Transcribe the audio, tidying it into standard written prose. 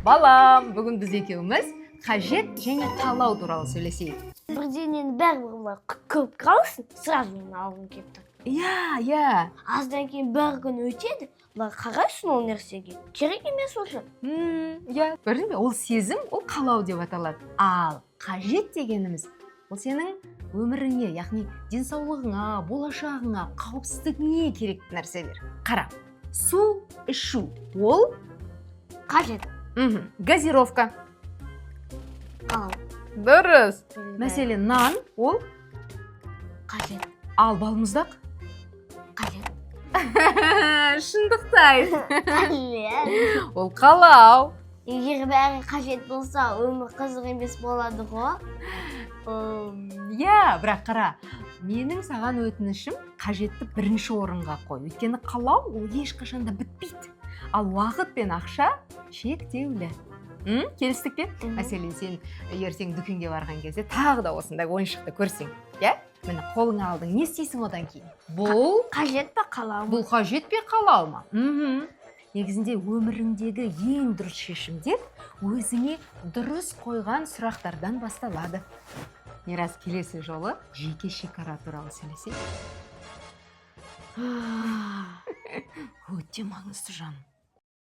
Балам, бүгін біз екеуміз қажет және қалау туралы сөйлесейік. Бірдеңені бәрі көріп қалсын, сразу мені алғым келіп тұр. Иә. Аздан кейін бір күн өтеді, бұлар қарайсың ол нәрсеге. Керек емес уже. Иә, көрдің бе? Ол сезім, ол қалау деп аталады. Ал қажет дегеніміз, ол сенің өміріңе, яғни денсаулығыңа, болашағыңа, қауіпсіздігіңе керекті нәрселер. Қара, су ішу, ол Қажет. газировка. Қалау. Дұрыс. Мәселен, нан, ол Қажет. ал балмұздақ. Қажет. Шындықтай. Қажет. Ол қалау. Егер бәрі қажет болса, өмір қызық емес болады ғой. Иә, бірақ қара, менің саған өтінішім қажетті бірінші орынға қой. Өйткені қалау ол ешқашанда бітпейді. Ал уақыт пен ақша шектеулі. Келістік пе? Мәселен, сен ертең дүкенге барған кезде тағы да осындай ойыншықты көрсең, иә? Міне қолыңа алдың, не істейсің одан кейін? Бұл Қажет па қалау? Бұл қажет пе қалау ма? Негізінде өміріңдегі ең дұрыс шешімдер өзіңе дұрыс қойған сұрақтардан басталады. Мирас, келесі жолы жеке шекара туралы сөйлесейік. Өте маңызды жаным.